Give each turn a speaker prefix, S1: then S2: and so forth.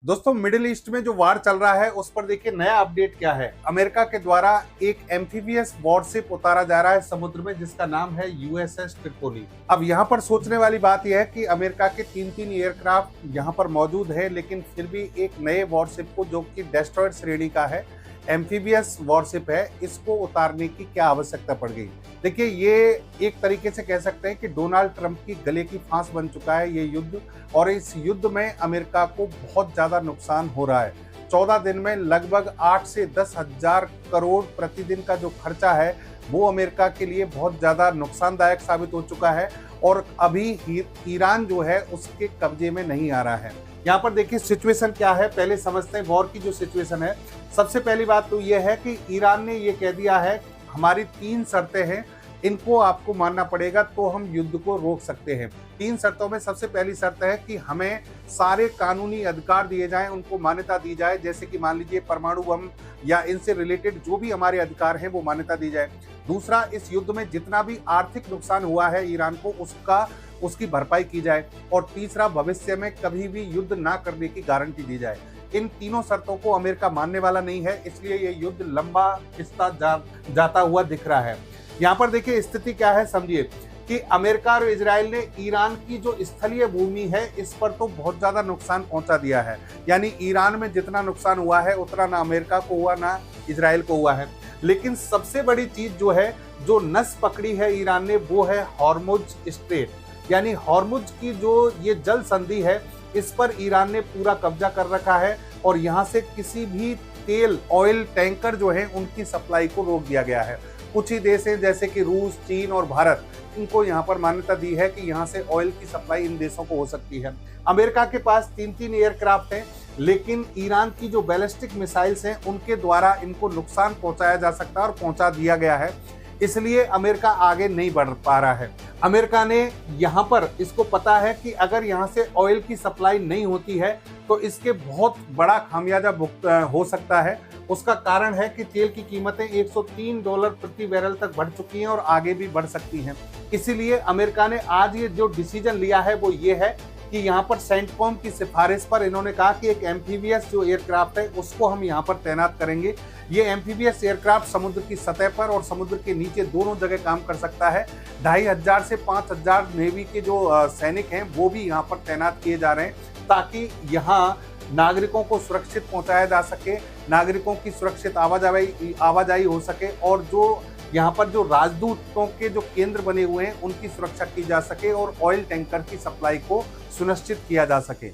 S1: दोस्तों, middle east में जो वार चल रहा है उस पर देखिए नया अपडेट क्या है। अमेरिका के द्वारा एक एम्फीबियस वॉरशिप उतारा जा रहा है समुद्र में, जिसका नाम है यूएसएस ट्रिपोली। अब यहाँ पर सोचने वाली बात यह है कि अमेरिका के तीन एयरक्राफ्ट यहाँ पर मौजूद है, लेकिन फिर भी एक नए वॉरशिप को, जो कि डेस्ट्रॉयर श्रेणी का है, एम्फीबियस वॉरशिप है, इसको उतारने की क्या आवश्यकता पड़ गई। देखिए, ये एक तरीके से कह सकते हैं कि डोनाल्ड ट्रंप की गले की फांस बन चुका है ये युद्ध, और इस युद्ध में अमेरिका को बहुत ज्यादा नुकसान हो रहा है। 14 दिन में लगभग 8 से 10 हजार करोड़ प्रतिदिन का जो खर्चा है वो अमेरिका के लिए बहुत ज्यादा नुकसानदायक साबित हो चुका है, और अभी ईरान जो है उसके कब्जे में नहीं आ रहा है। यहाँ पर देखिए सिचुएशन क्या है, पहले समझते हैं वॉर की जो सिचुएशन है। सबसे पहली बात तो यह है कि ईरान ने ये कह दिया है, हमारी 3 शर्तें हैं, इनको आपको मानना पड़ेगा तो हम युद्ध को रोक सकते हैं। 3 शर्तों में सबसे पहली शर्त है कि हमें सारे कानूनी अधिकार दिए जाएं, उनको मान्यता दी जाए, जैसे कि मान लीजिए परमाणु बम या इनसे रिलेटेड जो भी हमारे अधिकार हैं वो मान्यता दी जाए। दूसरा, इस युद्ध में जितना भी आर्थिक नुकसान हुआ है ईरान को उसकी भरपाई की जाए। और तीसरा, भविष्य में कभी भी युद्ध ना करने की गारंटी दी जाए। इन तीनों शर्तों को अमेरिका मानने वाला नहीं है, इसलिए ये युद्ध लंबा खिंचता जाता हुआ दिख रहा है। यहाँ पर देखिए स्थिति क्या है, समझिए कि अमेरिका और इजराइल ने ईरान की जो स्थलीय भूमि है इस पर तो बहुत ज्यादा नुकसान पहुंचा दिया है। यानी ईरान में जितना नुकसान हुआ है उतना ना अमेरिका को हुआ ना इजराइल को हुआ है। लेकिन सबसे बड़ी चीज जो है, जो नस पकड़ी है ईरान ने, वो है हॉर्मुज स्ट्रेट। यानी हॉर्मुज की जो ये जल संधि है इस पर ईरान ने पूरा कब्जा कर रखा है, और यहाँ से किसी भी तेल ऑयल टैंकर जो है उनकी सप्लाई को रोक दिया गया है। कुछ ही देश हैं जैसे कि रूस, चीन और भारत, इनको यहाँ पर मान्यता दी है कि यहाँ से ऑयल की सप्लाई इन देशों को हो सकती है। अमेरिका के पास 3 एयरक्राफ्ट हैं, लेकिन ईरान की जो बैलिस्टिक मिसाइल्स हैं उनके द्वारा इनको नुकसान पहुंचाया जा सकता है और पहुंचा दिया गया है, इसलिए अमेरिका आगे नहीं बढ़ पा रहा है। अमेरिका ने यहाँ पर इसको पता है कि अगर यहाँ से ऑयल की सप्लाई नहीं होती है तो इसके बहुत बड़ा खामियाजा हो सकता है। उसका कारण है कि तेल की कीमतें $103 प्रति बैरल तक बढ़ चुकी हैं और आगे भी बढ़ सकती हैं। इसीलिए अमेरिका ने आज ये जो डिसीजन लिया है वो ये है कि यहाँ पर सेंटकॉम की सिफारिश पर इन्होंने कहा कि एक एम्फीबियस जो एयरक्राफ्ट है उसको हम यहाँ पर तैनात करेंगे। ये एम्फीबियस एयरक्राफ्ट समुद्र की सतह पर और समुद्र के नीचे दोनों जगह काम कर सकता है। 2500 से 5000 नेवी के जो सैनिक हैं वो भी यहाँ पर तैनात किए जा रहे हैं, ताकि यहाँ नागरिकों को सुरक्षित पहुंचाया जा सके, नागरिकों की सुरक्षित आवाजाही हो सके, और जो यहाँ पर जो राजदूतों के जो केंद्र बने हुए हैं उनकी सुरक्षा की जा सके और ऑयल टैंकर की सप्लाई को सुनिश्चित किया जा सके।